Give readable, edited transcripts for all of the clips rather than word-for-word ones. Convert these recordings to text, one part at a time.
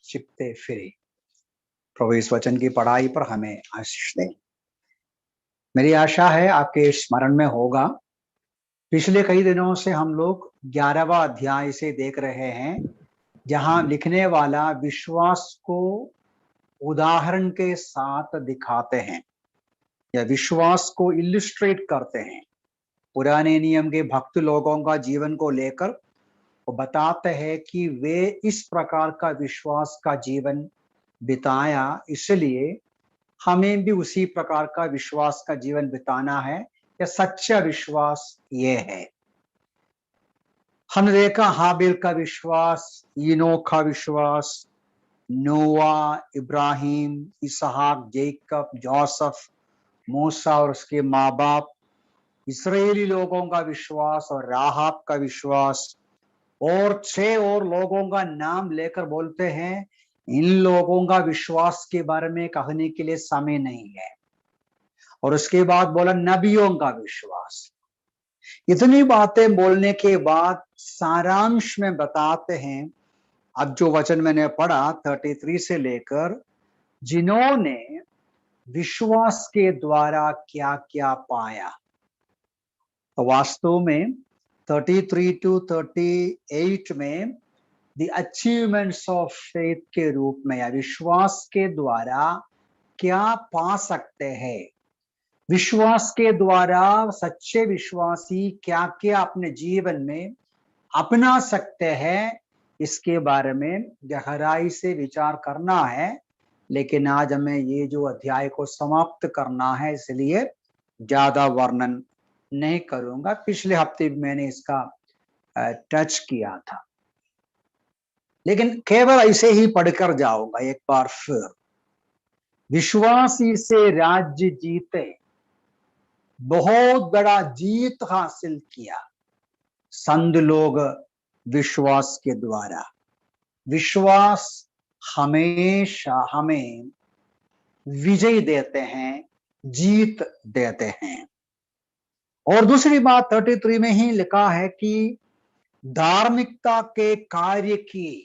छिपते फिरे। प्रभु इस वचन की पढ़ाई पर हमें आशीष दें। मेरी आशा है आपके स्मरण में होगा, पिछले कई दिनों से हम लोग 11वां अध्याय से देख रहे हैं, जहां लिखने वाला विश्वास को उदाहरण के साथ दिखाते हैं या विश्वास को इलिस्ट्रेट करते हैं। पुराने नियम के भक्त लोगों का जीवन को लेकर वो बताते हैं कि वे इस प्रकार का विश्वास का जीवन बिताया, इसलिए हमें भी उसी प्रकार का विश्वास का जीवन बिताना है। या सच्चा विश्वास ये है। हमने देखा हाबिल का विश्वास, इनोख का विश्वास, नोआ, इब्राहिम, इसहाक, जेकब, जोसेफ, मूसा और उसके माँ बाप, इसराइली लोगों का विश्वास और राहाब का विश्वास, और 6 और लोगों का नाम लेकर बोलते हैं इन लोगों का विश्वास के बारे में कहने के लिए समय नहीं है। और उसके बाद बोला नबियों का विश्वास। इतनी बातें बोलने के बाद सारांश में बताते हैं, अब जो वचन मैंने पढ़ा 33 से लेकर, जिन्होंने विश्वास के द्वारा क्या क्या पाया। तो वास्तव में 33 to 38 में द अचीवमेंट्स ऑफ फेथ के रूप में या विश्वास के द्वारा क्या पा सकते हैं, विश्वास के द्वारा सच्चे विश्वासी क्या क्या अपने जीवन में अपना सकते हैं, इसके बारे में गहराई से विचार करना है। लेकिन आज हमें ये जो अध्याय को समाप्त करना है, इसलिए ज्यादा वर्णन नहीं करूंगा। पिछले हफ्ते भी मैंने इसका टच किया था, लेकिन केवल ऐसे ही पढ़कर जाऊंगा एक बार फिर। विश्वासी से राज्य जीते, बहुत बड़ा जीत हासिल किया संत लोग विश्वास के द्वारा। विश्वास हमेशा हमें विजय देते हैं, जीत देते हैं। और दूसरी बात 33 में ही लिखा है कि धार्मिकता के कार्य किए।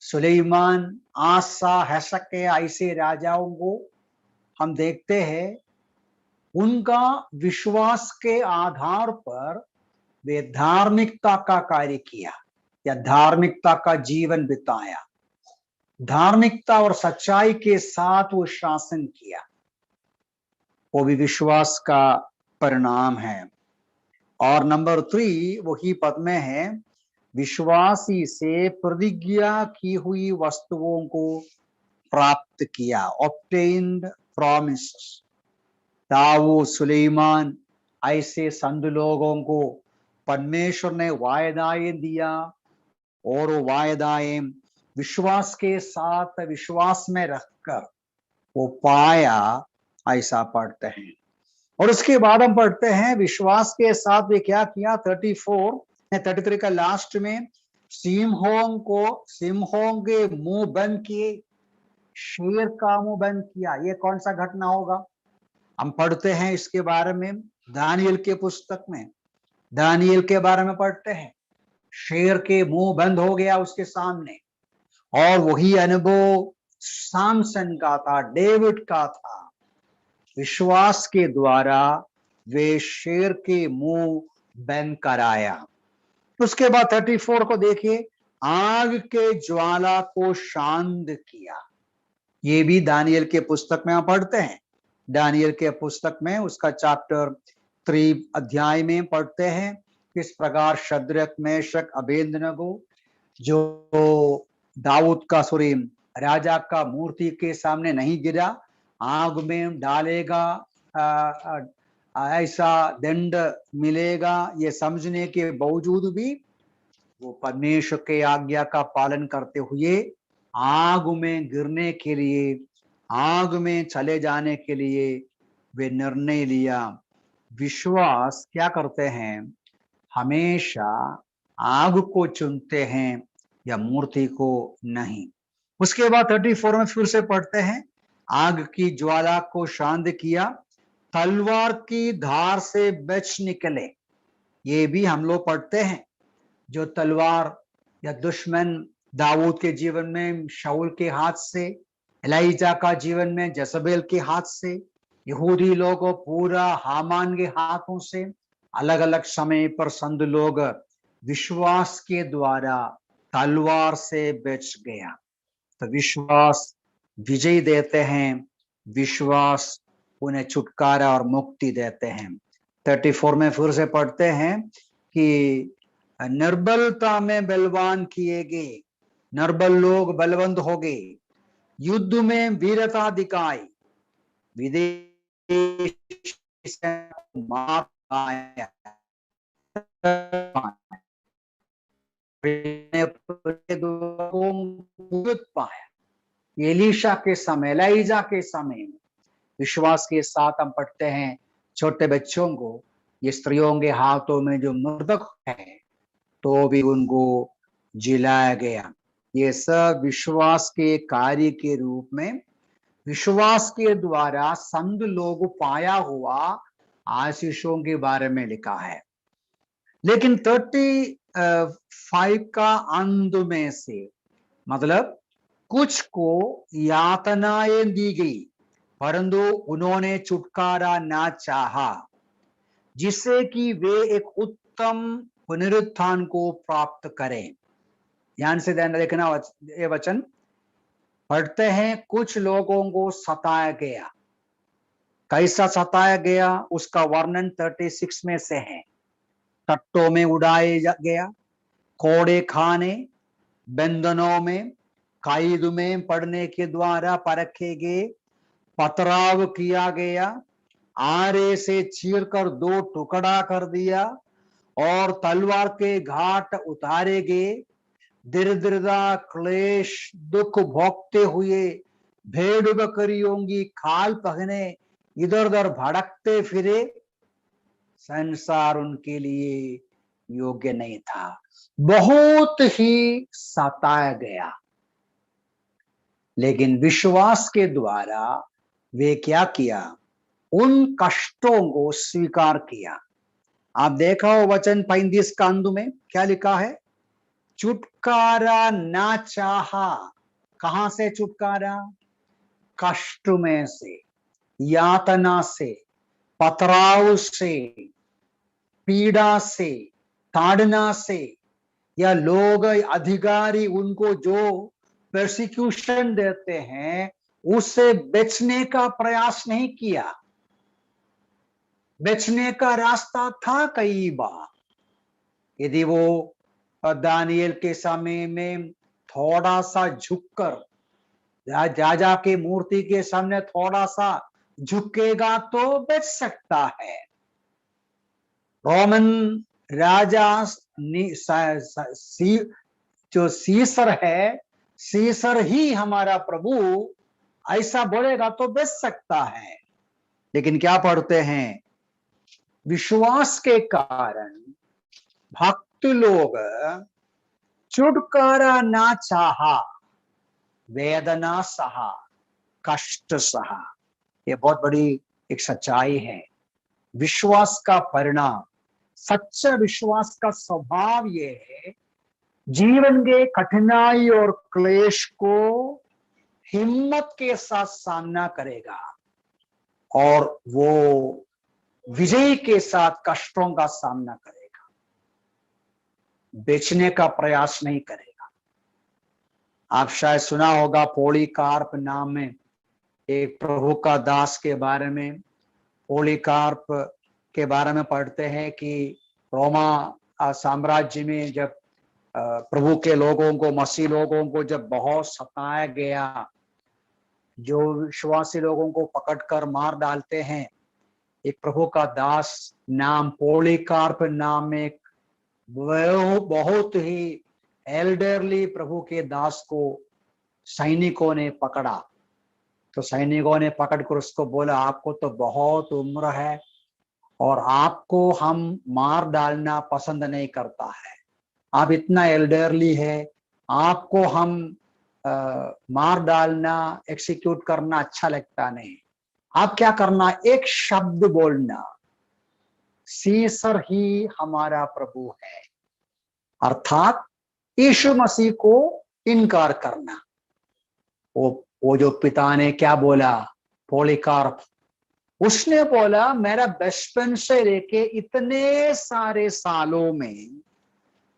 सुलेमान, आसा, हेशके ऐसे राजाओं को हम देखते हैं, उनका विश्वास के आधार पर वे धार्मिकता का कार्य किया या धार्मिकता का जीवन बिताया, धार्मिकता और सच्चाई के साथ वो शासन किया। वो भी विश्वास का परिणाम है। और नंबर 3 वही पद में है, विश्वासी से प्रतिज्ञा की हुई वस्तुओं को प्राप्त किया, ऑब्टेन्ड प्रॉमिसेस। दाऊद, सुलेमान ऐसे संत लोगों को परमेश्वर ने वायदाएं दिया, और वो वायदाएं विश्वास के साथ विश्वास में रखकर वो पाया, ऐसा पढ़ते हैं। और उसके बाद हम पढ़ते हैं विश्वास के साथ वे क्या किया। 33 का लास्ट में सिंहों के मुंह बंद किए, शेर का मुंह बंद किया। ये कौन सा घटना होगा? हम पढ़ते हैं इसके बारे में दानियल के पुस्तक में, दानियल के बारे में पढ़ते हैं। शेर के मुंह बंद हो गया उसके सामने, और वही अनुभव सामसन का था, डेविड का था। विश्वास के द्वारा वे शेर के मुंह बंद कराया। उसके बाद 34 को देखिए, आग के ज्वाला को शांत किया। ये भी दानियल के पुस्तक में हम पढ़ते हैं। दानियल के पुस्तक में उसका चैप्टर 3 अध्याय में पढ़ते हैं किस प्रकार शद्रक, मेशक, अबेदनगो जो दाऊद का राजा का मूर्ति के सामने नहीं गिरा, आग में डालेगा, ऐसा दंड मिलेगा, ये समझने के बावजूद भी वो परमेश्वर के आज्ञा का पालन करते हुए आग में गिरने के लिए, आग में चले जाने के लिए वे निर्णय लिया। विश्वास क्या करते हैं? हमेशा आग को चुनते हैं या मूर्ति को नहीं। उसके बाद 34 में फिर से पढ़ते हैं, आग की ज्वाला को शांत किया, तलवार की धार से बच निकले। ये भी हम लोग पढ़ते हैं, जो तलवार या दुश्मन दाऊद के जीवन में शाऊल के हाथ से, एलीजा का जीवन में जजबेल के हाथ से, यहूदी लोगों पूरा हामान के हाथों से, अलग अलग समय पर संत लोग विश्वास के द्वारा तलवार से बच गया। तो विश्वास विजय देते हैं, विश्वास उन्हें छुटकारा और मुक्ति देते हैं। 34 में फिर से पढ़ते हैं कि निर्बलता में बलवान किए गए, निर्बल लोग बलवंत हो गए, युद्ध में वीरता दिखाई, विदेश से मार पाया, एलीशा के समय, एलीजा के समय में विश्वास के साथ हम पढ़ते हैं छोटे बच्चों को, ये स्त्रियों के हाथों में जो मृतक है तो भी उनको जिलाया गया। ये सब विश्वास के कार्य के रूप में, विश्वास के द्वारा संत लोग पाया हुआ आशीषों के बारे में लिखा है। लेकिन 35 का अंत में से, मतलब कुछ को यातनाएं दी गई परंतु उन्होंने छुटकारा ना चाहा, जिससे कि वे एक उत्तम पुनरुत्थान को प्राप्त करें। ध्यान से देखना, ये वचन पढ़ते हैं, कुछ लोगों को सताया गया। कैसा सताया गया उसका वर्णन 36 में से है। टट्टों में उड़ाया गया, कोड़े खाने, बंधनों में, कैद में पड़ने के द्वारा परखे गए, पथराव किया गया, आरे से चीरकर 2 टुकड़ा कर दिया और तलवार के घाट उतारे गए, दरिद्रता, क्लेश, दुख भोगते हुए भेड़ बकरियों की खाल पहने इधर उधर भड़कते फिरे, संसार उनके लिए योग्य नहीं था, बहुत ही सताया गया। लेकिन विश्वास के द्वारा वे क्या किया, उन कष्टों को स्वीकार किया। आप देखा हो वचन 35 का अंत में क्या लिखा है, छुटकारा ना चाहा। कहां से छुटकारा? कष्ट में से, यातना से, पथराव से, पीड़ा से, ताड़ना से, या लोग अधिकारी उनको जो प्रोसिक्यूशन देते हैं उससे बचने का प्रयास नहीं किया। बचने का रास्ता था कई बार। यदि वो दानियल के समय में थोड़ा सा झुककर राजा के मूर्ति के सामने थोड़ा सा झुकेगा तो बच सकता है। रोमन राजा जो सीसर है, सीसर ही हमारा प्रभु, ऐसा बोलेगा तो बच सकता है। लेकिन क्या पढ़ते हैं, विश्वास के कारण भक्त लोग छुटकारा ना चाहा, वेदना सहा, कष्ट सहा। ये बहुत बड़ी एक सच्चाई है। विश्वास का परिणाम, सच्चा विश्वास का स्वभाव ये है, जीवन के कठिनाई और क्लेश को हिम्मत के साथ सामना करेगा और वो विजय के साथ कष्टों का सामना करेगा, बेचने का प्रयास नहीं करेगा। आप शायद सुना होगा पॉलीकार्प नाम में एक प्रभु का दास के बारे में। पॉलीकार्प के बारे में पढ़ते हैं कि रोमा साम्राज्य में जब प्रभु के लोगों को, मसीह लोगों को जब बहुत सताया गया, जो विश्वासी लोगों को पकड़कर मार डालते हैं, एक प्रभु का दास नाम पॉलीकार्प नाम में एक बहुत ही एल्डरली प्रभु के दास को सैनिकों ने पकड़ा। तो सैनिकों ने पकड़कर उसको बोला, आपको तो बहुत उम्र है और आपको हम मार डालना पसंद नहीं करता है, आप इतना एल्डरली है, आपको हम मार डालना, एक्सिक्यूट करना अच्छा लगता नहीं। आप क्या करना, एक शब्द बोलना, सीसर ही हमारा प्रभु है, अर्थात यीशु मसीह को इनकार करना। वो जो पिता ने क्या बोला, पॉलीकार्प, उसने बोला मेरा बचपन से लेके इतने सारे सालों में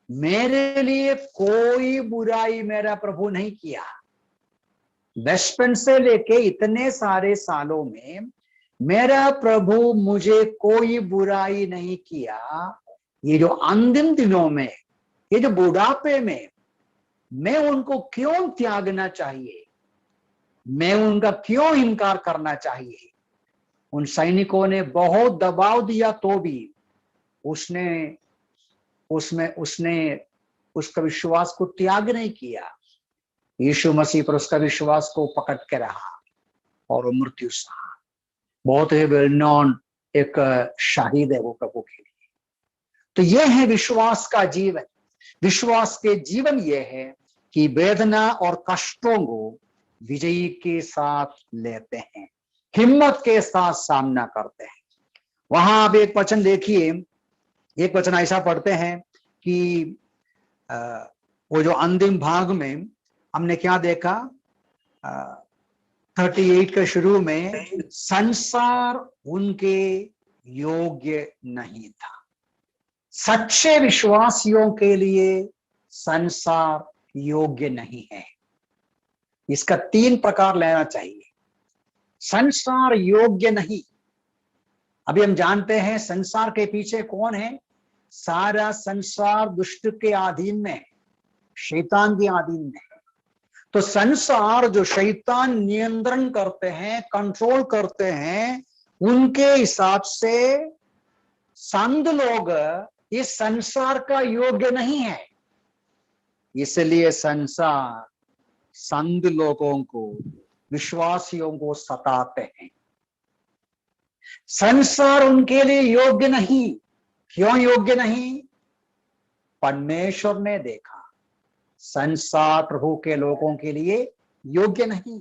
मेरे लिए कोई बुराई मेरा प्रभु नहीं किया। बचपन से लेके इतने सारे सालों में मेरा प्रभु मुझे कोई बुराई नहीं किया। ये जो अंतिम दिनों में, ये जो बुढ़ापे में, मैं उनको क्यों त्यागना चाहिए, मैं उनका क्यों इनकार करना चाहिए। उन सैनिकों ने बहुत दबाव दिया तो भी उसने उसका विश्वास को त्याग नहीं किया। यीशु मसीह पर उसका विश्वास को पकड़ के रहा और वो मृत्यु सहा। बहुत ही वेल नोन एक शाहिद है वो प्रभु के लिए। तो यह है विश्वास का जीवन। विश्वास के जीवन यह है कि वेदना और कष्टों को विजयी के साथ लेते हैं, हिम्मत के साथ सामना करते हैं। वहां आप एक वचन देखिए, एक वचन ऐसा पढ़ते हैं कि वो जो अंतिम भाग में हमने क्या देखा, 38 के शुरू में, संसार उनके योग्य नहीं था। सच्चे विश्वासियों के लिए संसार योग्य नहीं है। इसका 3 प्रकार लेना चाहिए। संसार योग्य नहीं। अभी हम जानते हैं संसार के पीछे कौन है। सारा संसार दुष्ट के अधीन में, शैतान के अधीन में। तो संसार जो शैतान नियंत्रण करते हैं, कंट्रोल करते हैं, उनके हिसाब से संत लोग इस संसार का योग्य नहीं है। इसलिए संसार संत लोगों को, विश्वासियों को सताते हैं। संसार उनके लिए योग्य नहीं। क्यों योग्य नहीं? परमेश्वर ने देखा संसार प्रभु के लोगों के लिए योग्य नहीं।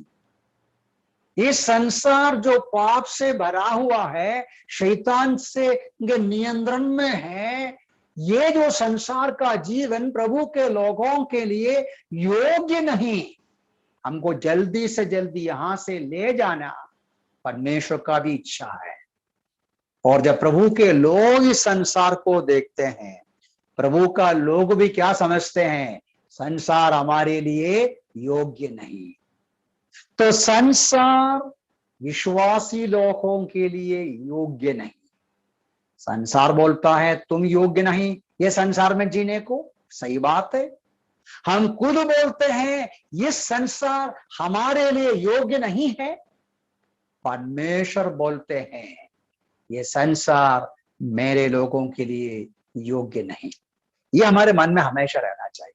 ये संसार जो पाप से भरा हुआ है, शैतान से नियंत्रण में है, ये जो संसार का जीवन प्रभु के लोगों के लिए योग्य नहीं। हमको जल्दी से जल्दी यहां से ले जाना परमेश्वर का भी इच्छा है। और जब प्रभु के लोग इस संसार को देखते हैं, प्रभु का लोग भी क्या समझते हैं, संसार हमारे लिए योग्य नहीं। तो संसार विश्वासी लोगों के लिए योग्य नहीं। संसार बोलता है तुम योग्य नहीं ये संसार में जीने को। सही बात है। हम खुद बोलते हैं ये संसार हमारे लिए योग्य नहीं है। परमेश्वर बोलते हैं ये संसार मेरे लोगों के लिए योग्य नहीं। ये हमारे मन में हमेशा रहना चाहिए।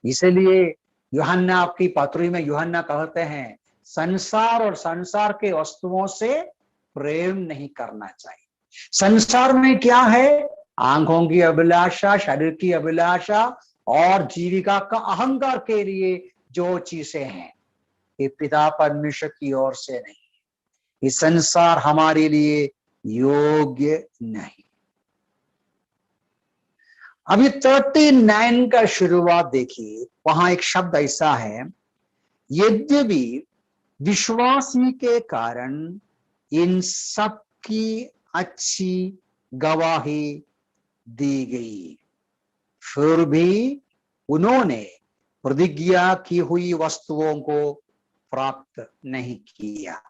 इसलिए यूहन्ना आपकी पत्री में यूहन्ना कहते हैं संसार और संसार के वस्तुओं से प्रेम नहीं करना चाहिए। संसार में क्या है? आंखों की अभिलाषा, शरीर की अभिलाषा और जीविका का अहंकार के लिए जो चीजें हैं, ये पिता परमेश्वर की ओर से नहीं। ये संसार हमारे लिए योग्य नहीं। अभी 39 का शुरुआत देखिए, वहां एक शब्द ऐसा है, यद्यपि विश्वासी के कारण इन सब की अच्छी गवाही दी गई, फिर भी उन्होंने प्रतिज्ञा की हुई वस्तुओं को प्राप्त नहीं किया।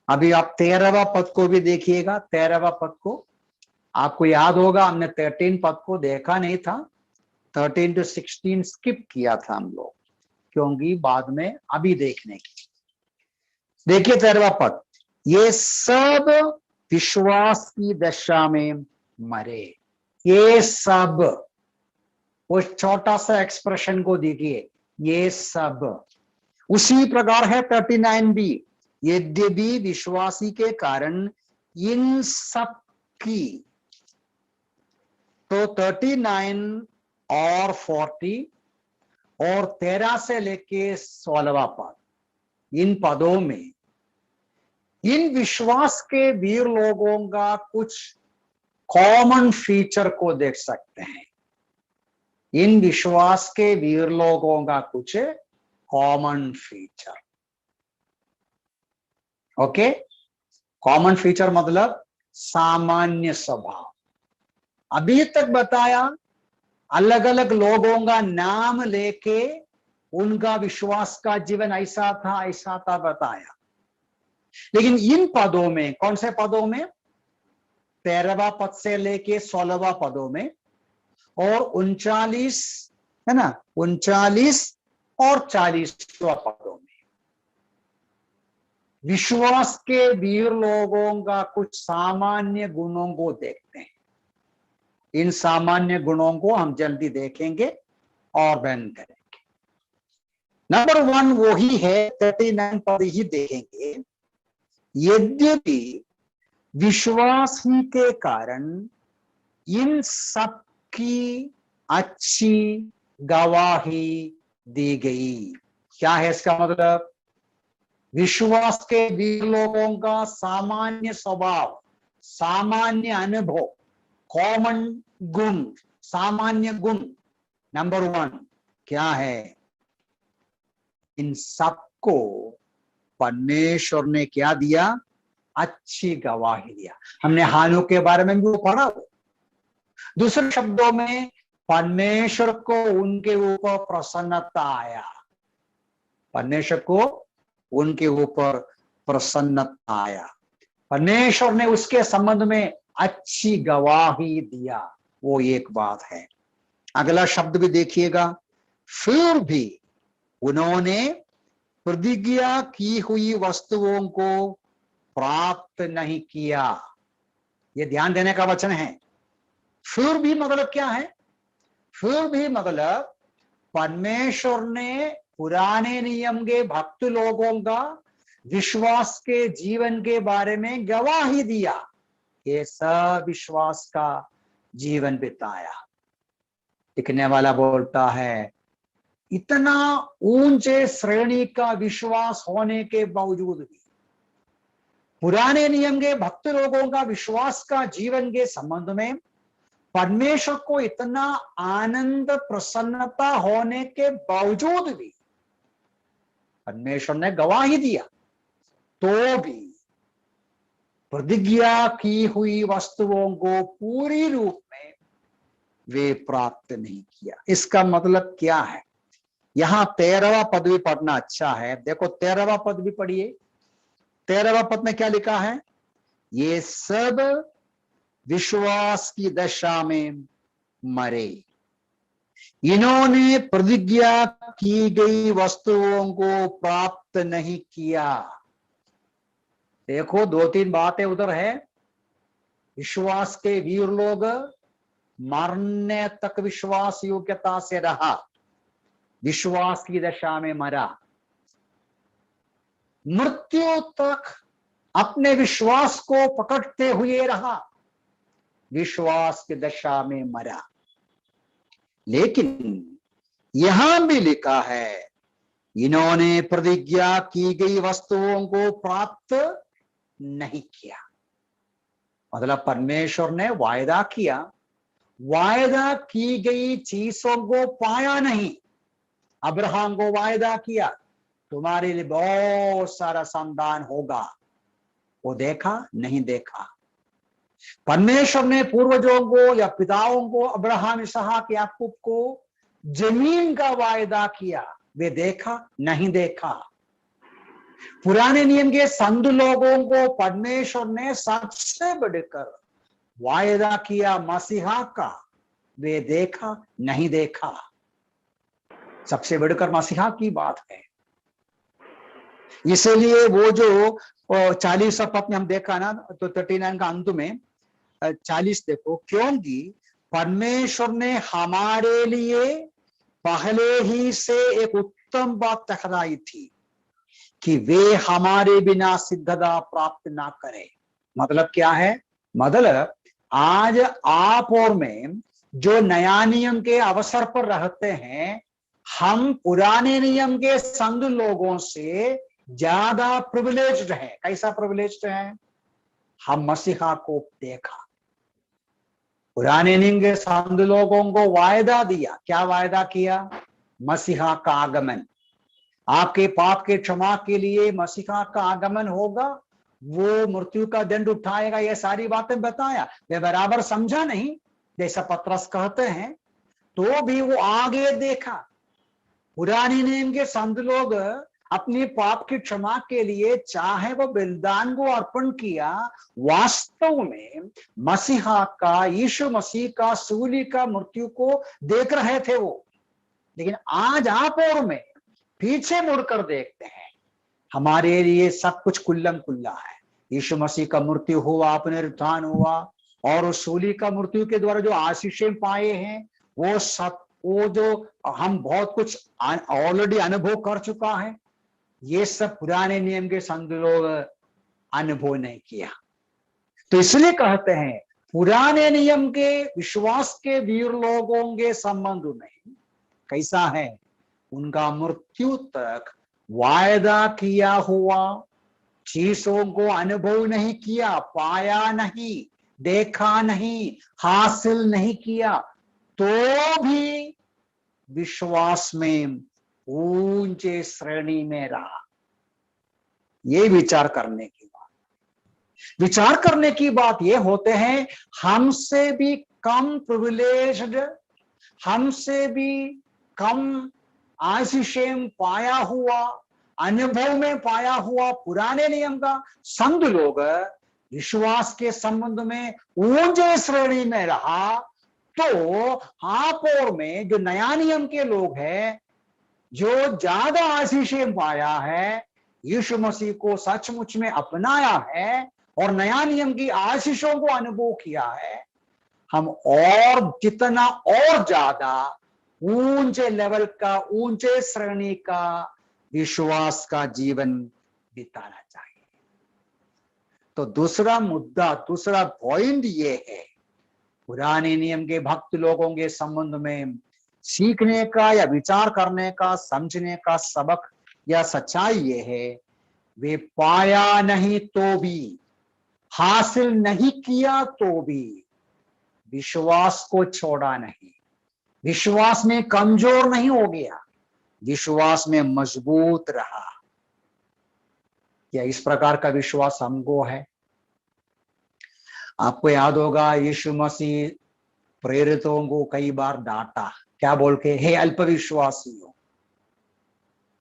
अभी आप 13वां पद को भी देखिएगा। 13वां पद को आपको याद होगा, हमने 13 पद को देखा नहीं था। 13 to 16 स्किप किया था हम लोग, क्योंकि बाद में अभी देखने की। देखिए 13वां पद, ये सब विश्वास की दशा में मरे। ये सब, वो छोटा सा एक्सप्रेशन को देखिए, ये सब। उसी प्रकार है 39 भी, यद्यपि विश्वासी के कारण इन सब की। तो 39 और 40 और 13 से लेके 16वां पद, इन पदों में इन विश्वास के वीर लोगों का कुछ कॉमन फीचर को देख सकते हैं। इन विश्वास के वीर लोगों का कुछ common feature. Okay, common feature मतलब सामान्य स्वभाव। अभी तक बताया अलग अलग लोगों का नाम लेके उनका विश्वास का जीवन ऐसा था बताया। लेकिन इन पदों में, कौन से पदों में, 13वां पद से लेके 16वां पदों में और 39 है ना, 39 और 40वां पदों में विश्वास के वीर लोगों का कुछ सामान्य गुणों को देखते हैं। इन सामान्य गुणों को हम जल्दी देखेंगे और बयान करेंगे। नंबर 1 वही है, 39 पद ही देखेंगे। यद्यपि विश्वास ही के कारण इन सब की अच्छी गवाही दी गई। क्या है इसका मतलब? विश्वास के वीर लोगों का सामान्य स्वभाव, सामान्य अनुभव, कॉमन गुण, सामान्य गुण नंबर 1 क्या है? इन सबको परमेश्वर ने क्या दिया? अच्छी गवाही दिया। हमने हानोक के बारे में भी वो पढ़ा। दूसरे शब्दों में परमेश्वर को उनके ऊपर प्रसन्नता आया। परमेश्वर को उनके ऊपर प्रसन्नता आया। परमेश्वर ने उसके संबंध में अच्छी गवाही दिया। वो एक बात है। अगला शब्द भी देखिएगा, फिर भी उन्होंने प्रतिज्ञा की हुई वस्तुओं को प्राप्त नहीं किया। ये ध्यान देने का वचन है। फिर भी मतलब क्या है? फिर भी मतलब परमेश्वर ने पुराने नियम के भक्त लोगों का विश्वास के जीवन के बारे में गवाही दिया। ये सब विश्वास का जीवन बिताया। लिखने वाला बोलता है, इतना ऊंचे श्रेणी का विश्वास होने के बावजूद भी पुराने नियम के भक्त लोगों का विश्वास का जीवन के संबंध में परमेश्वर को इतना आनंद प्रसन्नता होने के बावजूद भी परमेश्वर ने गवाही दिया, तो भी प्रतिज्ञा की हुई वस्तुओं को पूरी रूप में वे प्राप्त नहीं किया। इसका मतलब क्या है? यहां 13वां पद भी पढ़ना अच्छा है। देखो 13वां पद भी पढ़िए। 13वां पद में क्या लिखा है? ये सब विश्वास की दशा में मरे। इन्होंने प्रतिज्ञा की गई वस्तुओं को प्राप्त नहीं किया। देखो 2-3 बातें उधर है। विश्वास के वीर लोग मरने तक विश्वास योग्यता से रहा, विश्वास की दशा में मरा, मृत्यु तक अपने विश्वास को पकड़ते हुए रहा, विश्वास की दशा में मरा। लेकिन यहां भी लिखा है, इन्होंने प्रतिज्ञा की गई वस्तुओं को प्राप्त नहीं किया। मतलब परमेश्वर ने वायदा किया, वायदा की गई चीजों को पाया नहीं। अब्राहम को वायदा किया, तुम्हारे लिए बहुत सारा संतान होगा। वो देखा? नहीं देखा। परमेश्वर ने पूर्वजों को या पिताओं को, अब्राहम, इसहाक, याकूब को जमीन का वायदा किया, वे देखा? नहीं देखा। पुराने नियम के संत लोगों को परमेश्वर ने सबसे बढ़कर वायदा किया मसीहा का, वे देखा? नहीं देखा। सबसे बढ़कर मसीहा की बात है। इसीलिए वो जो 40 पद में हम देखा ना, तो 39 का अंत में 40 देखो, क्योंकि परमेश्वर ने हमारे लिए पहले ही से एक उत्तम बात ठहराई थी कि वे हमारे बिना सिद्धता प्राप्त ना करें। मतलब क्या है? मतलब आज आप और मैं जो नया नियम के अवसर पर रहते हैं, हम पुराने नियम के संत लोगों से ज्यादा प्रिविलेज्ड है। कैसा प्रिविलेज्ड है? हम मसीहा को देखा। पुराने नियम के संत लोगों को वायदा दिया। क्या वायदा किया? मसीहा का आगमन। आपके पाप के क्षमा के लिए मसीहा का आगमन होगा, वो मृत्यु का दंड उठाएगा, ये सारी बातें बताया। वे बराबर समझा नहीं जैसा पतरस कहते हैं, तो भी वो आगे देखा। पुराने नियम के संत लोग अपने पाप की क्षमा के लिए चाहे वो बलिदान को अर्पण किया, वास्तव में मसीहा का, यीशु मसीह का सूली का मृत्यु को देख रहे थे वो। लेकिन आज आप और मैं पीछे मुड़कर देखते हैं, हमारे लिए सब कुछ कुल्लम कुल्ला है। यीशु मसीह का मृत्यु हुआ, पुनरुत्थान हुआ, और उस सूली का मृत्यु के द्वारा जो आशीषें पाए हैं, वो सब, वो जो हम बहुत कुछ ऑलरेडी अनुभव कर चुका है, ये सब पुराने नियम के संत लोग अनुभव नहीं किया। तो इसलिए कहते हैं पुराने नियम के विश्वास के वीर लोगों के संबंध में कैसा है, उनका मृत्यु तक वायदा किया हुआ चीजों को अनुभव नहीं किया, पाया नहीं, देखा नहीं, हासिल नहीं किया, तो भी विश्वास में ऊंचे श्रेणी में रहा। ये विचार करने की बात, विचार करने की बात ये होते हैं, हमसे भी कम प्रिविलेज्ड, हमसे भी कम आशीषें पाया हुआ, अनुभव में पाया हुआ पुराने नियम का संत लोग विश्वास के संबंध में ऊंचे श्रेणी में रहा, तो आप और में जो नया नियम के लोग हैं, जो ज्यादा आशीषें पाया है, यीशु मसीह को सचमुच में अपनाया है और नया नियम की आशीषों को अनुभव किया है, हम और जितना और ज्यादा ऊंचे लेवल का, ऊंचे श्रेणी का विश्वास का जीवन बिताना चाहिए। तो दूसरा मुद्दा, दूसरा पॉइंट ये है, पुराने नियम के भक्त लोगों के संबंध में सीखने का या विचार करने का, समझने का सबक या सच्चाई ये है, वे पाया नहीं तो भी, हासिल नहीं किया तो भी विश्वास को छोड़ा नहीं, विश्वास में कमजोर नहीं हो गया, विश्वास में मजबूत रहा। क्या इस प्रकार का विश्वास हमको है? आपको याद होगा यीशु मसीह प्रेरितों को कई बार डांटा, क्या बोल के, हे अल्पविश्वासियों,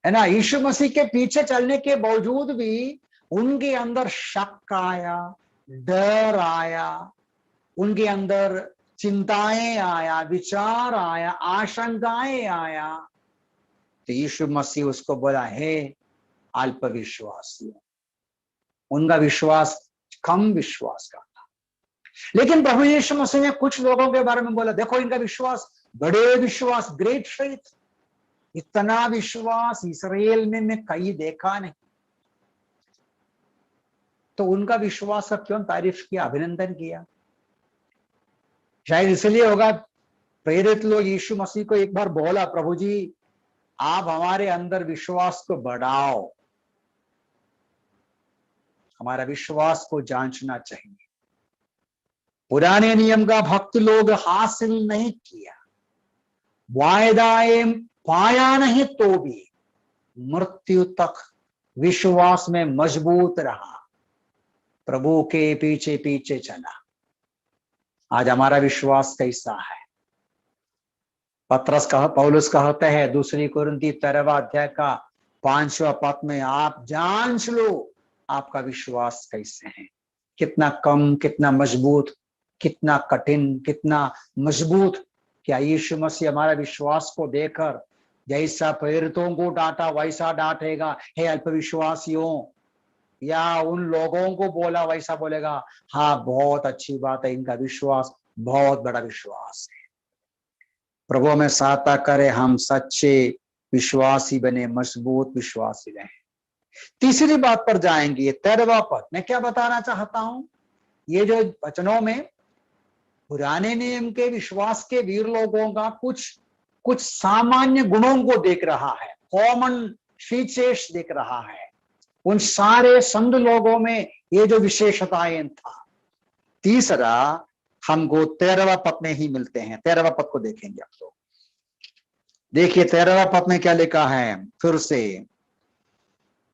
है ना। यीशु मसीह के पीछे चलने के बावजूद भी उनके अंदर शक आया, डर आया, उनके अंदर चिंताएं आया, विचार आया, आशंकाएं आया। तो यीशु मसीह उसको बोला, हे अल्पविश्वासियों। उनका विश्वास कम विश्वास का था। लेकिन प्रभु यीशु मसीह ने कुछ लोगों के बारे में बोला, देखो इनका विश्वास बड़े विश्वास, ग्रेट फेथ, इतना विश्वास इस्राएल में मैं कहीं देखा नहीं। तो उनका विश्वास का क्यों तारीफ किया, अभिनंदन किया? शायद इसलिए होगा प्रेरित लोग यीशु मसीह को एक बार बोला, प्रभु जी आप हमारे अंदर विश्वास को बढ़ाओ, हमारा विश्वास को जांचना चाहिए। पुराने नियम का भक्त लोग हासिल नहीं किया, वायदाएं पाया नहीं, तो भी मृत्यु तक विश्वास में मजबूत रहा, प्रभु के पीछे पीछे चला। आज हमारा विश्वास कैसा है? पौलुस कहते हैं दूसरी कुरिन्ती 13वां अध्याय का 5वां पद में, आप जांच लो आपका विश्वास कैसे है, कितना कम, कितना मजबूत, कितना कठिन, कितना मजबूत। क्या यीशु मसीह हमारा विश्वास को देखकर जैसा प्रेरितों को डांटा वैसा डांटेगा, हे अल्पविश्वासियों? या उन लोगों को बोला वैसा बोलेगा, हाँ बहुत अच्छी बात है, इनका विश्वास बहुत बड़ा विश्वास है। प्रभु में सहायता करे, हम सच्चे विश्वासी बने, मजबूत विश्वासी रहे। तीसरी बात पर जाएंगे, 13वां पद। मैं क्या बताना चाहता हूं, ये जो वचनों में पुराने नियम के विश्वास के वीर लोगों का कुछ सामान्य गुणों को देख रहा है, कॉमन फीचर्स देख रहा है। उन सारे संत लोगों में ये जो विशेषताएं था, तीसरा हमको 13वां पद में ही मिलते हैं। 13वां पद को देखेंगे आप लोग। देखिए 13वां पद में क्या लिखा है, फिर से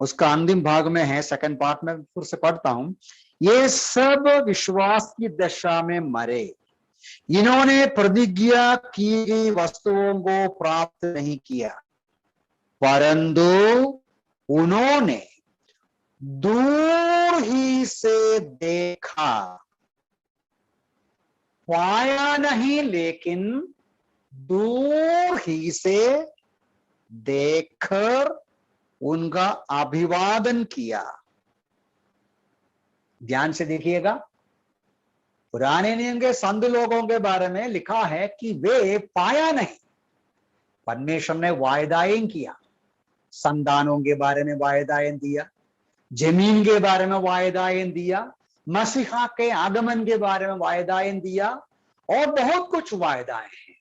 उसका अंतिम भाग में है, सेकंड पार्ट में फिर से पढ़ता हूं। ये सब विश्वास की दशा में मरे, इन्होंने प्रतिज्ञा की गई वस्तुओं को प्राप्त नहीं किया, परंतु उन्होंने दूर ही से देखा, पाया नहीं लेकिन दूर ही से देखकर उनका अभिवादन किया। ध्यान से देखिएगा, पुराने नियम के संत लोगों के बारे में लिखा है कि वे पाया नहीं, परमेश्वर ने वायदाएं किया, संतानों के बारे में वायदाएं दिया, जमीन के बारे में वायदाएं दिया, मसीहा के आगमन के बारे में वायदाएं दिया, और बहुत कुछ वायदाएं हैं,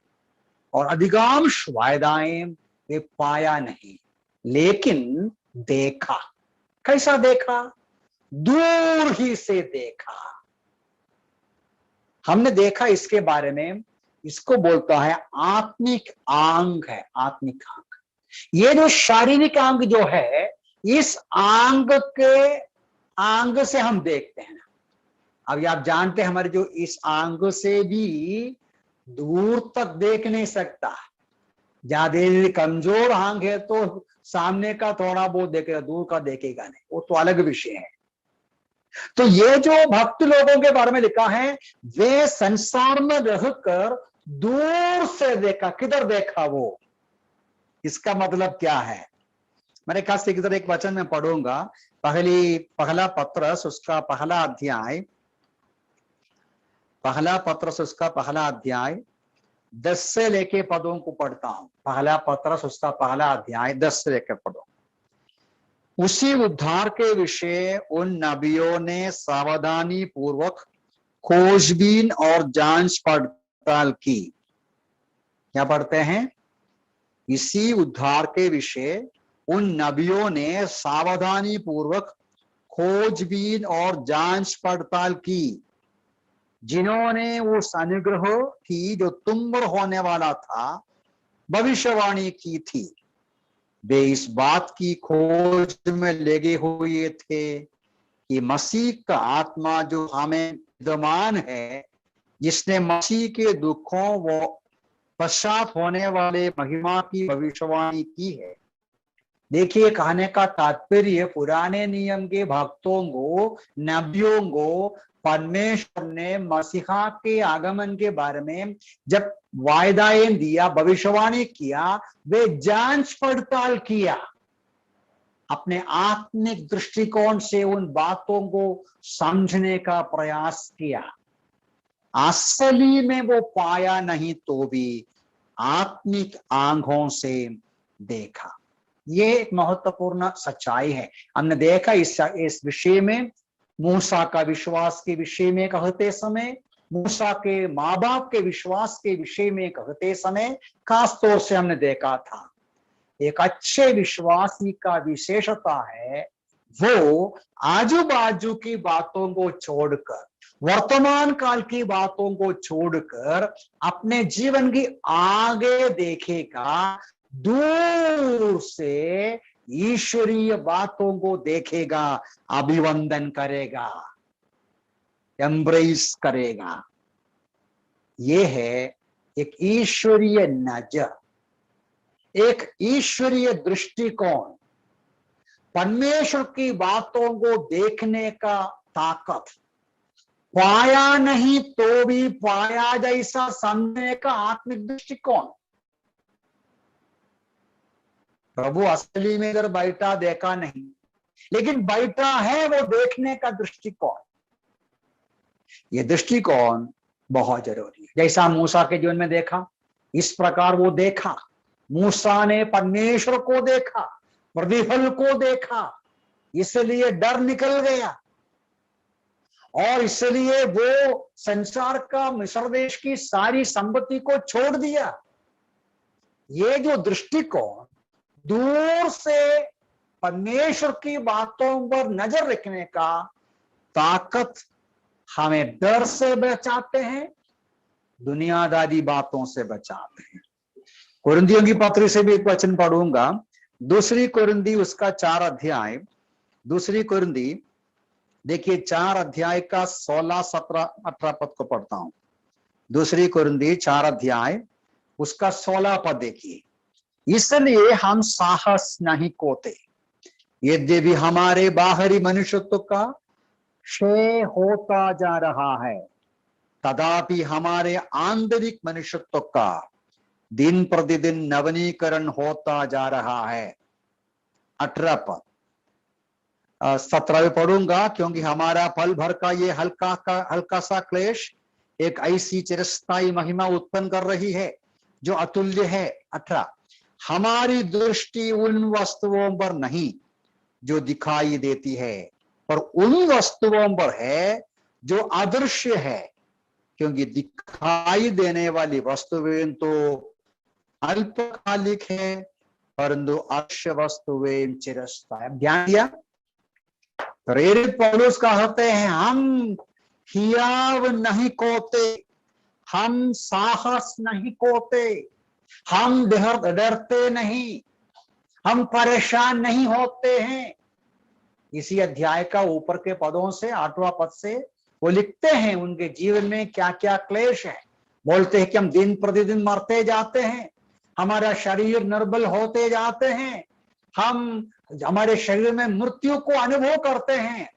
और अधिकांश वायदाएं वे पाया नहीं लेकिन देखा। कैसा देखा? दूर ही से देखा। हमने देखा इसके बारे में, इसको बोलता है आत्मिक आंग है, आत्मिक आंग। ये जो शारीरिक आंग जो है, इस आंग से हम देखते हैं। अभी आप जानते हैं हमारे जो इस आंग से भी दूर तक देख नहीं सकता, ज्यादा कमजोर आंग है तो सामने का थोड़ा बहुत देखेगा, दूर का देखेगा नहीं, वो तो अलग विषय है। तो ये जो भक्त लोगों के बारे में लिखा है, वे संसार में रहकर दूर से देखा। किधर देखा वो? इसका मतलब क्या है? मैंने खास इधर एक वचन में पढ़ूंगा, पहला पत्रस उसका पहला अध्याय 10 से लेके पदों को पढ़ता हूं। पहला पत्रस उसका पहला अध्याय 10 से लेकर पढ़ो। उसी उद्धार के विषय उन नबियों ने सावधानी पूर्वक खोजबीन और जांच पड़ताल की। क्या पढ़ते हैं? इसी उद्धार के विषय उन नबियों ने सावधानी पूर्वक खोजबीन और जांच पड़ताल की, जिन्होंने उस अनुग्रह की जो तुम पर होने वाला था भविष्यवाणी की थी। वे इस बात की खोज में लगे हुए थे कि मसीह का आत्मा जो हमें विद्यमान है, जिसने मसीह के दुखों व पश्चात होने वाले महिमा की भविष्यवाणी की है। देखिए, कहने का तात्पर्य पुराने नियम के भक्तों को, नबियों को परमेश्वर ने मसीहा के आगमन के बारे में जब वायदाएं दिया, भविष्यवाणी किया, वे जांच पड़ताल किया, अपने आत्मिक दृष्टिकोण से उन बातों को समझने का प्रयास किया। असली में वो पाया नहीं तो भी आत्मिक आंखों से देखा। ये एक महत्वपूर्ण सच्चाई है। हमने देखा इस विषय में, मूसा का विश्वास के विषय में कहते समय, मूसा के माँ बाप के विश्वास के विषय में कहते समय खास तौर से हमने देखा था, एक अच्छे विश्वासी का विशेषता है वो आजू बाजू की बातों को छोड़कर, वर्तमान काल की बातों को छोड़कर अपने जीवन की आगे देखेगा, दूर से ईश्वरीय बातों को देखेगा, अभिवंदन करेगा, एम्ब्रेस करेगा। ये है एक ईश्वरीय नजर, एक ईश्वरीय दृष्टिकोण, परमेश्वर की बातों को देखने का ताकत, पाया नहीं तो भी पाया जैसा समझने का आत्मिक दृष्टिकोण। प्रभु असली में इधर बैठा देखा नहीं, लेकिन बैठा है वो देखने का दृष्टिकोण। ये दृष्टिकोण बहुत जरूरी है। जैसा मूसा के जीवन में देखा, इस प्रकार वो देखा। मूसा ने परमेश्वर को देखा, प्रतिफल को देखा, इसलिए डर निकल गया और इसलिए वो संसार का, मिस्र देश की सारी संपत्ति को छोड़ दिया। ये जो दृष्टिकोण, दूर से परमेश्वर की बातों पर नजर रखने का ताकत हमें डर से बचाते हैं, दुनियादारी बातों से बचाते हैं। कुरिन्थियों की पत्री से भी एक वचन पढ़ूंगा, दूसरी कुरिन्दी उसका 4 अध्याय, दूसरी कुरिन्दी देखिए 4 अध्याय का 16, 17, 18 पद को पढ़ता हूं। दूसरी कुरिन्दी 4 अध्याय उसका 16 पद देखिए। इसलिए हम साहस नहीं खोते, यद्यपि हमारे बाहरी मनुष्यत्व का क्षय होता जा रहा है, तथापि हमारे आंतरिक मनुष्यत्व का दिन प्रतिदिन नवनीकरण होता जा रहा है। 18 पद 17 में पढ़ूंगा, क्योंकि हमारा पल भर का ये हल्का सा क्लेश एक ऐसी चिरस्थायी महिमा उत्पन्न कर रही है जो अतुल्य है। 18 हमारी दृष्टि उन वस्तुओं पर नहीं जो दिखाई देती है, पर उन वस्तुओं पर है जो अदृश्य है, क्योंकि दिखाई देने वाली वस्तुएं तो अल्पकालिक है, परंतु अदृश्य वस्तुएं चिरस्थायी। ध्यान दिया, प्रेरित पौलुस कहते हैं हम हियाव नहीं खोते, हम साहस नहीं खोते, हम डरते नहीं, हम परेशान नहीं होते हैं। इसी अध्याय का ऊपर के पदों से 8वां पद से वो लिखते हैं उनके जीवन में क्या क्या क्लेश है। बोलते हैं कि हम दिन प्रतिदिन मरते जाते हैं, हमारा शरीर निर्बल होते जाते हैं, हम हमारे शरीर में मृत्यु को अनुभव करते हैं,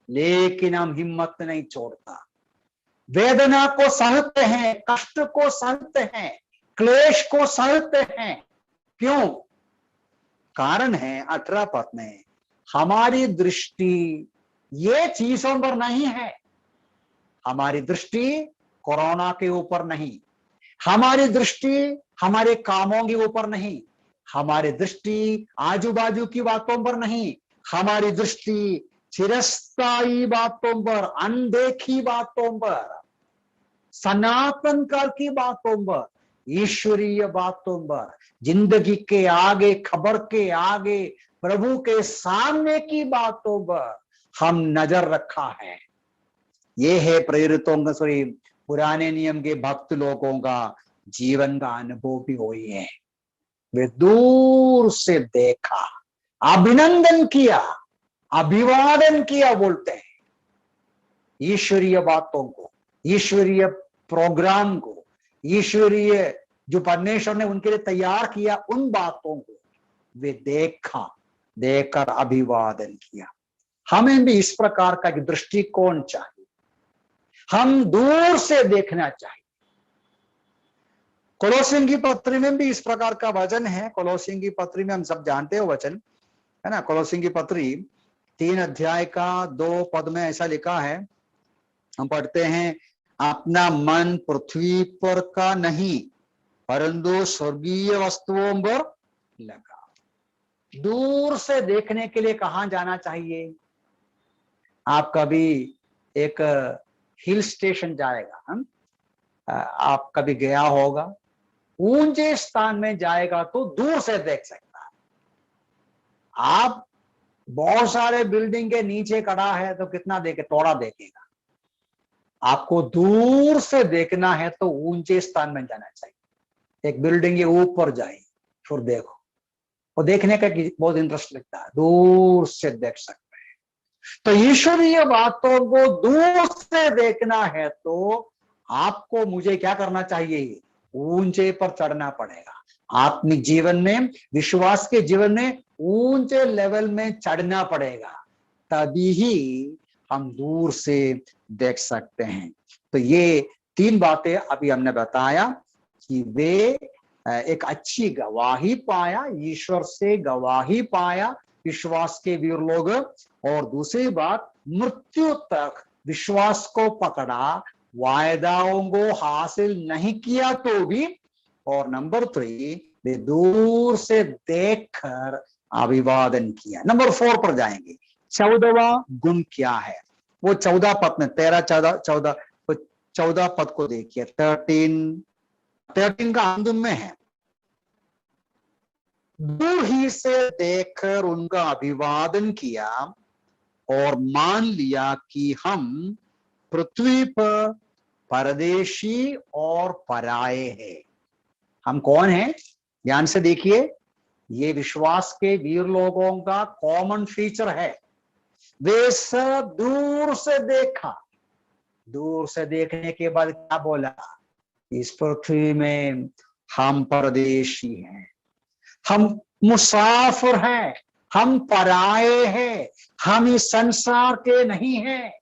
लेकिन हम हिम्मत नहीं छोड़ता, वेदना को सहते हैं, कष्ट को सहते हैं, क्लेश को सहते हैं। क्यों? कारण है 18 पद में, हमारी दृष्टि ये चीजों पर नहीं है, हमारी दृष्टि कोरोना के ऊपर नहीं, हमारी दृष्टि हमारे कामों के ऊपर नहीं, हमारी दृष्टि आजू बाजू की बातों पर नहीं, हमारी दृष्टि चिरस्थायी बातों पर, अनदेखी बातों पर, सनातन काल की बातों पर, ईश्वरीय बातों पर, जिंदगी के आगे, खबर के आगे, प्रभु के सामने की बातों पर हम नजर रखा है। ये है प्रेरितों का, सॉरी पुराने नियम के भक्त लोगों का जीवन का अनुभव भी वही है। वे दूर से देखा, अभिनंदन किया, अभिवादन किया, बोलते हैं ईश्वरीय बातों को, ईश्वरीय प्रोग्राम को, ईश्वरीय जो परमेश्वर ने उनके लिए तैयार किया उन बातों को वे देखा, देखकर अभिवादन किया। हमें भी इस प्रकार का दृष्टिकोण चाहिए, हम दूर से देखना चाहिए। कोलोसियों की पत्री में भी इस प्रकार का वचन है। कोलोसियों की पत्री में हम सब जानते हो वचन है ना। कोलोसियों की पत्री 3 अध्याय का 2 पद में ऐसा लिखा है, हम पढ़ते हैं, अपना मन पृथ्वी पर का नहीं परंतु स्वर्गीय वस्तुओं पर लगा। दूर से देखने के लिए कहां जाना चाहिए? आप कभी एक हिल स्टेशन जाएगा, आप कभी गया होगा, ऊंचे स्थान में जाएगा तो दूर से देख सकता है। आप बहुत सारे बिल्डिंग के नीचे खड़ा है तो कितना देखे, थोड़ा देखेगा। आपको दूर से देखना है तो ऊंचे स्थान में जाना चाहिए, एक बिल्डिंग के ऊपर जाइए फिर देखो, वो देखने का बहुत इंटरेस्ट लगता है, दूर से देख सकते हैं। तो ईश्वरीय बातों को दूर से देखना है तो आपको मुझे क्या करना चाहिए? ऊंचे पर चढ़ना पड़ेगा। आत्मिक जीवन में, विश्वास के जीवन में ऊंचे लेवल में चढ़ना पड़ेगा, तभी ही हम दूर से देख सकते हैं। तो ये 3 बातें अभी हमने बताया कि वे एक अच्छी गवाही पाया, ईश्वर से गवाही पाया विश्वास के वीर लोग, और दूसरी बात मृत्यु तक विश्वास को पकड़ा, वायदाओं को हासिल नहीं किया तो भी, और नंबर 3 वे दूर से देखकर अभिवादन किया। नंबर 4 पर जाएंगे। 14वां गुण क्या है? वो 14 पद में 14 पद को देखिए। 13 का अंत में है, दूर ही से देखकर उनका अभिवादन किया और मान लिया कि हम पृथ्वी पर परदेशी और पराये हैं। हम कौन हैं? ध्यान से देखिए, ये विश्वास के वीर लोगों का कॉमन फीचर है। वे सब दूर से देखा, दूर से देखने के बाद क्या बोला, इस पृथ्वी में हम परदेशी हैं, हम मुसाफिर हैं, हम पराये हैं, हम इस संसार के नहीं हैं,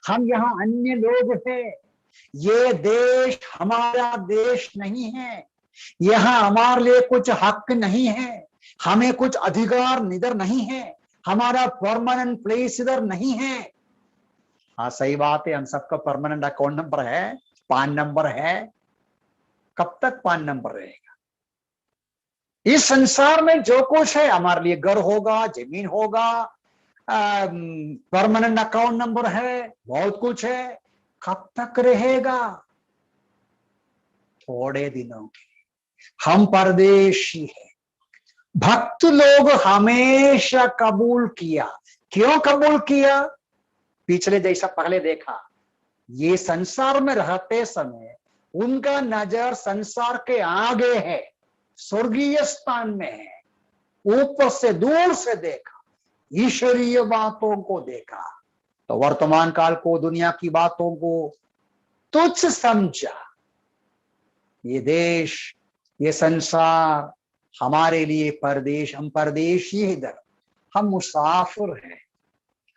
हम यहाँ अन्य लोग हैं, ये देश हमारा देश नहीं है, यहाँ हमारे लिए कुछ हक नहीं है, हमें कुछ अधिकार इधर नहीं है, हमारा परमानेंट प्लेस इधर नहीं है। हाँ सही बात है, हम सबका परमानेंट अकाउंट नंबर है, पान नंबर है। कब तक पान नंबर रहेगा? इस संसार में जो कुछ है हमारे लिए, घर होगा, जमीन होगा, परमानेंट अकाउंट नंबर है, बहुत कुछ है, कब तक रहेगा? थोड़े दिनों के। हम परदेशी हैं। भक्त लोग हमेशा कबूल किया। क्यों कबूल किया? पिछले जैसा पहले देखा, ये संसार में रहते समय उनका नजर संसार के आगे है, स्वर्गीय स्थान में है, ऊपर से दूर से देखा, ईश्वरीय बातों को देखा, तो वर्तमान काल को, दुनिया की बातों को तुच्छ समझा। ये देश, ये संसार हमारे लिए परदेश, हम परदेशी इधर, हम मुसाफिर हैं,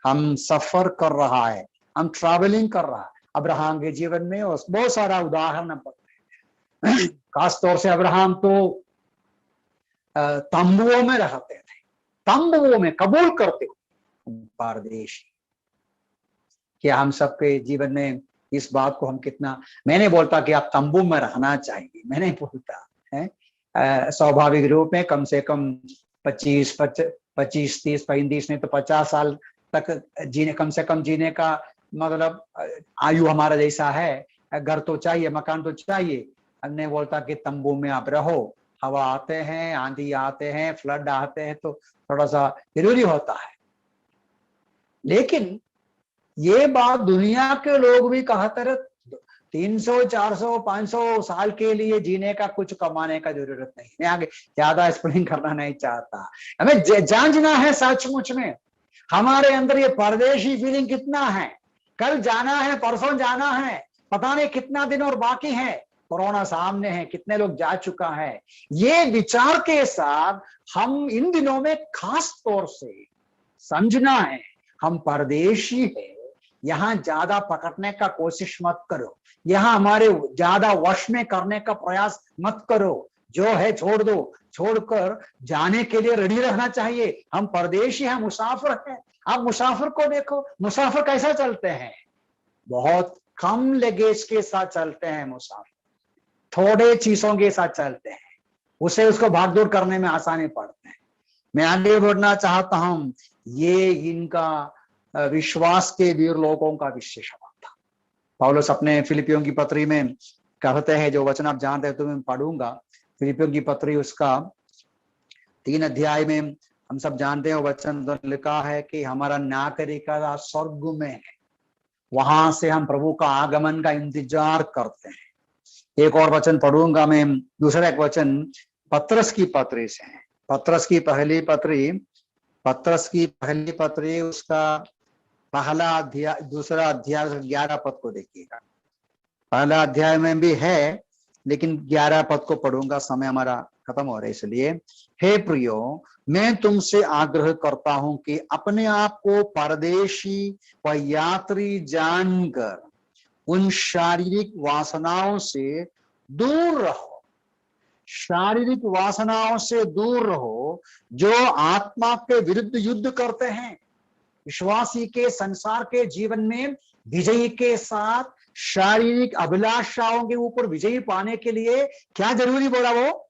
हम सफर कर रहा है, हम ट्रैवलिंग कर रहा है। अब्राहम के जीवन में बहुत सारा उदाहरण पड़ते हैं। खासतौर से अब्राहम तो तंबुओं में रहते थे, तंबुओं में कबूल करते परदेशी। क्या हम सबके जीवन में इस बात को हम कितना, मैं नहीं बोलता कि आप तंबू में रहना चाहिए, मैं नहीं बोलता है, स्वाभाविक रूप में कम से कम 25, 30, 35 नहीं तो 50 साल तक जीने, कम से कम जीने का मतलब आयु हमारा जैसा है। घर तो चाहिए, मकान तो चाहिए। हम नहीं बोलता कि तंबू में आप रहो, हवा आते हैं, आंधी आते हैं, फ्लड आते हैं, तो थोड़ा सा जरूरी होता है। लेकिन ये बात दुनिया के लोग भी कहते रहे, 300, 400, 500 साल के लिए जीने का कुछ कमाने का जरूरत नहीं। मैं आगे ज्यादा एक्सप्लेन करना नहीं चाहता, हमें जांचना है सचमुच में हमारे अंदर ये परदेशी फीलिंग कितना है। कल जाना है, परसों जाना है, पता नहीं कितना दिन और बाकी है, कोरोना सामने है, कितने लोग जा चुका है। ये विचार के साथ हम इन दिनों में खास तौर से समझना है, हम परदेशी है। यहाँ ज्यादा पकड़ने का कोशिश मत करो, यहाँ हमारे ज्यादा वश में करने का प्रयास मत करो। जो है छोड़ दो, छोड़कर जाने के लिए रेडी रहना चाहिए। हम परदेशी हैं, मुसाफिर हैं। आप मुसाफिर को देखो, मुसाफिर कैसा चलते हैं? बहुत कम लगेज के साथ चलते हैं मुसाफिर, थोड़े चीजों के साथ चलते हैं, उसे उसको भागदौड़ करने में आसानी पड़ते हैं। मैं आगे बढ़ना चाहता हूं, ये इनका विश्वास के वीर लोगों का विशेषण था। पौलुस अपने फिलिपियों की पत्री में कहते हैं, जो वचन आप जानते हैं तो मैं पढ़ूंगा। फिलिपियों की पत्री उसका 3 अध्याय में हम सब जानते हैं, वचन तो लिखा है कि हमारा नागरिकता स्वर्ग में है, वहां से हम प्रभु का आगमन का इंतजार करते हैं। एक और वचन पढ़ूंगा मैं, दूसरा एक वचन पत्रस की पत्री से है। पत्रस की पहली पत्री उसका पहला अध्याय, दूसरा अध्याय 11 पद को देखिएगा। पहला अध्याय में भी है, लेकिन 11 पद को पढ़ूंगा, समय हमारा खत्म हो रहा है इसलिए। हे प्रियो, मैं तुमसे आग्रह करता हूं कि अपने आप को परदेशी व यात्री जानकर उन शारीरिक वासनाओं से दूर रहो। शारीरिक वासनाओं से दूर रहो जो आत्मा के विरुद्ध युद्ध करते हैं। विश्वासी के संसार के जीवन में विजयी के साथ शारीरिक अभिलाषाओं के ऊपर विजयी पाने के लिए क्या जरूरी बोला वो?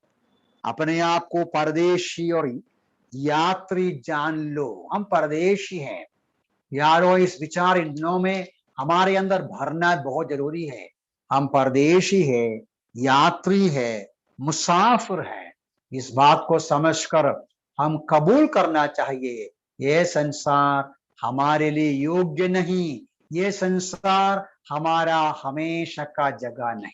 अपने आप को परदेशी और यात्री जान लो। हम परदेशी हैं यारो, इस विचार इन दिनों में हमारे अंदर भरना बहुत जरूरी है। हम परदेशी है, यात्री है, मुसाफिर है। इस बात को समझकर हम कबूल करना चाहिए, ये संसार हमारे लिए योग्य नहीं, ये संसार हमारा हमेशा का जगह नहीं।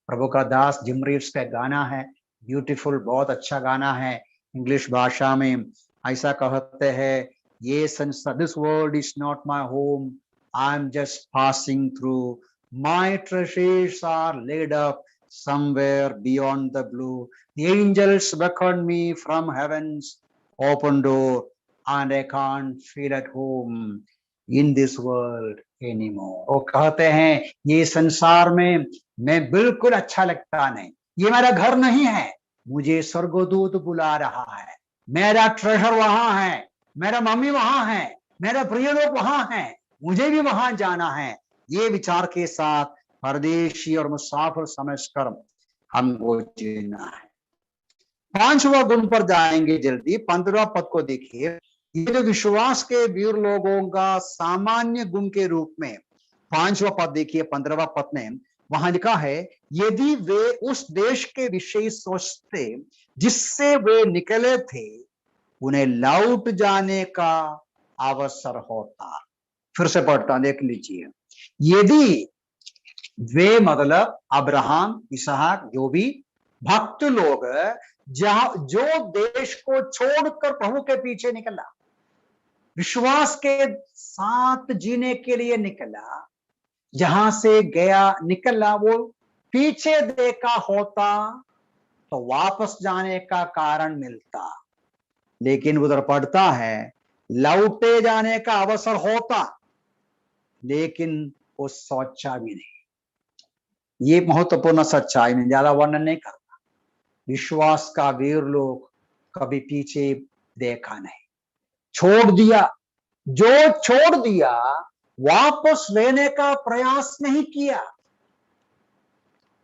प्रभु का दास जिम रीव्स का गाना है, ब्यूटीफुल, बहुत अच्छा गाना है। इंग्लिश भाषा में ऐसा कहते हैं, ये संसार, this world is not my home, I am just passing through, my treasures are laid up somewhere beyond the blue, the angels beckon me from heaven's open door, and I can't feel at home in this world anymore. वो कहते हैं ये संसार में मैं बिल्कुल अच्छा लगता नहीं, ये मेरा घर नहीं है, मुझे स्वर्गदूत बुला रहा है, मेरा ट्रेजर वहां है, मेरा मम्मी वहां है, मेरा प्रिय लोग वहां है, मुझे भी वहां जाना है। ये विचार के साथ परदेशी और मुसाफिर समझकर हमको जीना है। 5वां गुण पर जाएंगे जल्दी। 15वां पद को देखिए। ये जो विश्वास के वीर लोगों का सामान्य गुण के रूप में, 5वां पद देखिए, 15वां पद में वहां लिखा है, यदि वे उस देश के विषय सोचते जिससे वे निकले थे, उन्हें लौट जाने का अवसर होता। फिर से पढ़ता, देख लीजिए। यदि वे मतलब अब्राहम, इसहाक, जो भी भक्त लोग जहां जो देश को छोड़कर प्रभु के पीछे निकला, विश्वास के साथ जीने के लिए निकला, जहां से गया निकला वो पीछे देखा होता तो वापस जाने का कारण मिलता, लेकिन उधर पढ़ता है लौटे जाने का अवसर होता, लेकिन वो सोचा भी नहीं। ये महत्वपूर्ण सच्चाई में ज्यादा वर्णन नहीं करता। विश्वास का वीर लोग कभी पीछे देखा नहीं, छोड़ दिया, जो छोड़ दिया वापस लेने का प्रयास नहीं किया।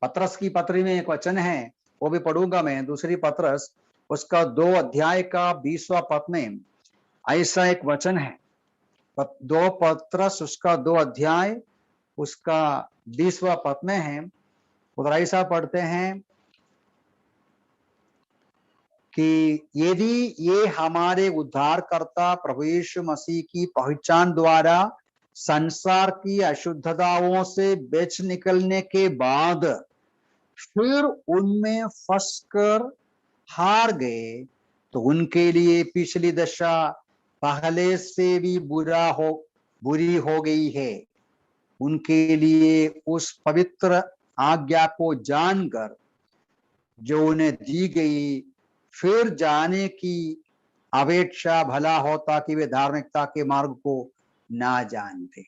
पत्रस की पत्री में एक वचन है, वो भी पढ़ूंगा मैं, दूसरी पत्रस उसका 2 अध्याय का 20वां पद में ऐसा एक वचन है। 2 पत्रस उसका 2 अध्याय उसका 20वां पद में है। उधर ऐसा पढ़ते हैं कि यदि ये हमारे उद्धारकर्ता प्रभु यीशु मसीह की पहचान द्वारा संसार की अशुद्धताओं से बच निकलने के बाद फिर उनमें फंसकर हार गए, तो उनके लिए पिछली दशा पहले से भी बुरी हो गई है। उनके लिए उस पवित्र आज्ञा को जानकर जो उन्हें दी गई फिर जाने की अपेक्षा भला होता कि वे धार्मिकता के मार्ग को ना जानते।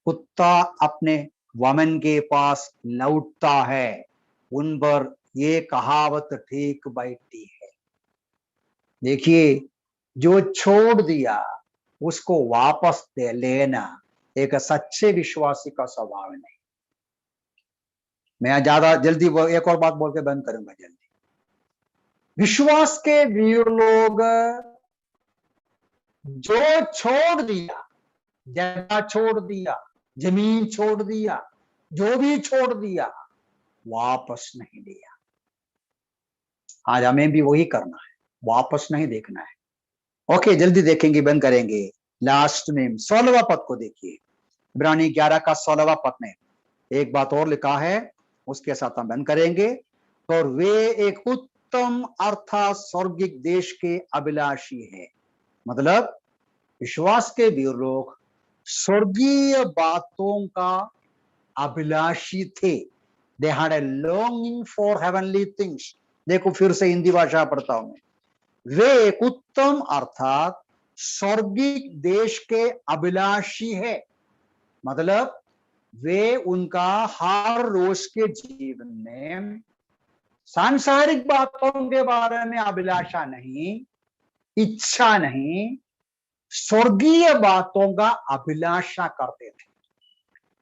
कुत्ता अपने वमन के पास लौटता है, उन पर ये कहावत ठीक बैठती है। देखिए, जो छोड़ दिया उसको वापस दे लेना एक सच्चे विश्वासी का स्वभाव नहीं। मैं ज्यादा जल्दी एक और बात बोल के बंद करूंगा जल्दी। विश्वास के वीर लोग जो छोड़ दिया, जगह छोड़ दिया, जमीन छोड़ दिया, जो भी छोड़ दिया, वापस नहीं लिया। आज हमें भी वही करना है, वापस नहीं देखना है। ओके, जल्दी देखेंगे, बंद करेंगे। लास्ट में 16वां पद को देखिए। इब्रानी 11 का 16वां पद में एक बात और लिखा है, उसके साथ हम बंद करेंगे। और वे एक उत्तम अर्थात स्वर्गिक देश के अभिलाषी है। मतलब विश्वास के वीर लोग स्वर्गीय बातों का अभिलाषी थे। They had a longing for heavenly things. देखो, फिर से हिंदी भाषा पढ़ता हूं मैं। वे एक उत्तम अर्थात स्वर्गीय देश के अभिलाषी है। मतलब वे उनका हर रोज के जीवन में सांसारिक बातों के बारे में अभिलाषा नहीं, इच्छा नहीं, स्वर्गीय बातों का अभिलाषा करते थे।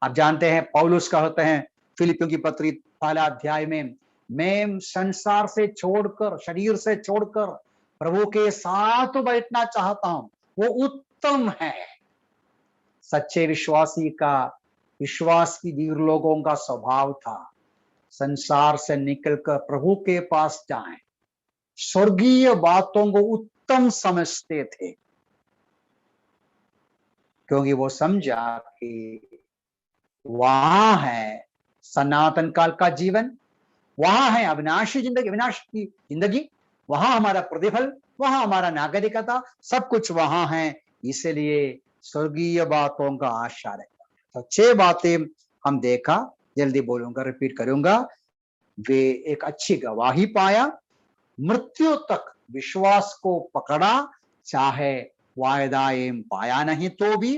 आप जानते हैं पौलुस कहते हैं फिलिपियों की पत्री 1 अध्याय में, मैं संसार से छोड़कर, शरीर से छोड़कर प्रभु के साथ बैठना चाहता हूं, वो उत्तम है। सच्चे विश्वासी का, विश्वास की वीर लोगों का स्वभाव था संसार से निकलकर प्रभु के पास जाएं, स्वर्गीय बातों को उत्तम समझते थे, क्योंकि वो समझा कि वहां है सनातन काल का जीवन, वहां है अविनाशी जिंदगी, अविनाशी की जिंदगी, वहां हमारा प्रतिफल, वहां हमारा नागरिकता, सब कुछ वहां है। इसलिए स्वर्गीय बातों का आशा रहता। तो 6 बातें हम देखा, जल्दी बोलूंगा, रिपीट करूंगा। वे एक अच्छी गवाही पाया, मृत्यु तक विश्वास को पकड़ा, चाहे वायदाएं पाया नहीं तो भी,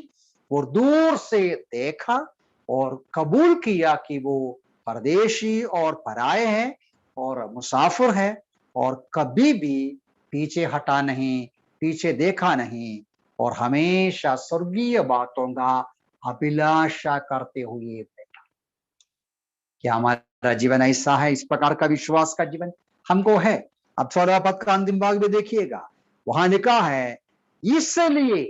वो दूर से देखा और कबूल किया कि वो परदेशी और पराये हैं और मुसाफिर है, और कभी भी पीछे हटा नहीं, पीछे देखा नहीं, और हमेशा स्वर्गीय बातों का अभिलाषा करते हुए बैठा। क्या हमारा जीवन ऐसा है? इस प्रकार का विश्वास का जीवन हमको है? अब 16 पद का अंतिम भाग में देखिएगा, वहां लिखा है, इसलिए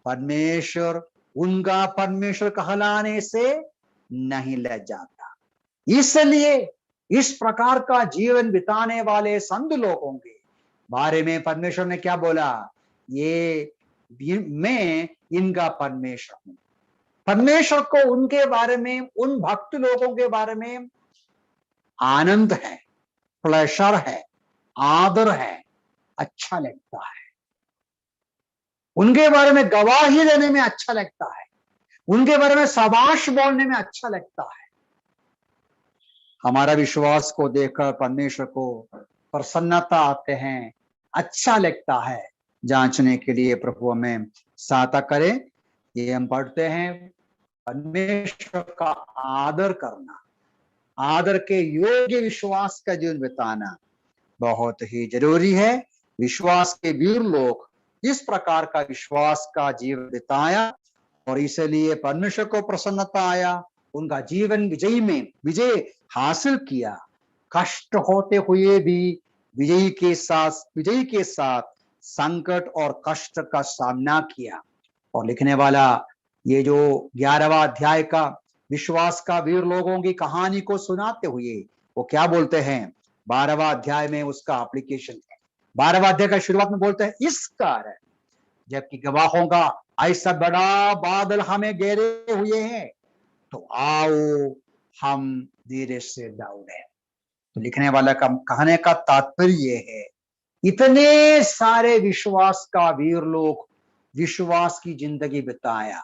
परमेश्वर उनका परमेश्वर कहलाने से नहीं लजाता। इसलिए इस प्रकार का जीवन बिताने वाले संत लोगों के बारे में परमेश्वर ने क्या बोला? ये मैं इनका परमेश्वर हूं। परमेश्वर को उनके बारे में, उन भक्त लोगों के बारे में आनंद है, प्लेजर है, आदर है, अच्छा लगता है। उनके बारे में गवाही देने में अच्छा लगता है, उनके बारे में शाबाश बोलने में अच्छा लगता है। हमारा विश्वास को देखकर परमेश्वर को प्रसन्नता आते हैं, अच्छा लगता है। जांचने के लिए प्रभु हमें सहायता करे। ये हम पढ़ते हैं, परमेश्वर का आदर करना, आदर के योग्य विश्वास का जीवन बिताना बहुत ही जरूरी है। विश्वास के वीर लोग इस प्रकार का विश्वास का जीवन बिताया और इसलिए परमेश्वर को प्रसन्नता आया, उनका जीवन विजयी में विजय हासिल किया। कष्ट होते हुए भी विजयी के साथ संकट और कष्ट का सामना किया। और लिखने वाला ये जो 11वां अध्याय का विश्वास का वीर लोगों की कहानी को सुनाते हुए वो क्या बोलते हैं? 12वां अध्याय में उसका एप्लीकेशन है। 12वां अध्याय का शुरुआत में बोलते हैं, इस कारण जबकि गवाहों का ऐसा बड़ा बादल हमें घेरे हुए हैं, तो आओ हम धीरे से दौड़े। तो लिखने वाला का कहने का तात्पर्य ये है, इतने सारे विश्वास का वीर लोग विश्वास की जिंदगी बिताया,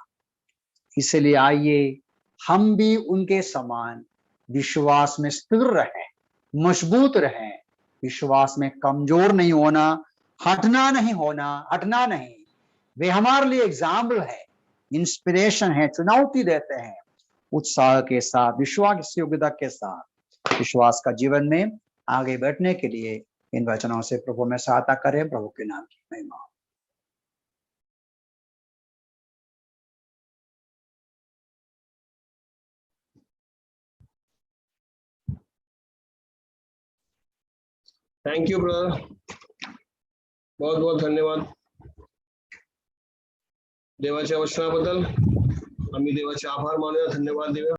इसलिए आइए हम भी उनके समान विश्वास में स्थिर रहें, मजबूत रहें, विश्वास में कमजोर नहीं होना, हटना नहीं। वे हमारे लिए एग्जाम्पल है, इंस्पिरेशन है, चुनौती देते हैं। उत्साह के साथ, विश्वास योग्यता के साथ विश्वास का जीवन में आगे बढ़ने के लिए इन वचनों से प्रभु में सहायता करें। प्रभु के नाम की महिमा। थैंक यू ब्रदर, बहुत बहुत धन्यवाद देवाच्या वचनाबद्दल। आम्ही देवाचे आभार मानूया, धन्यवाद देऊया।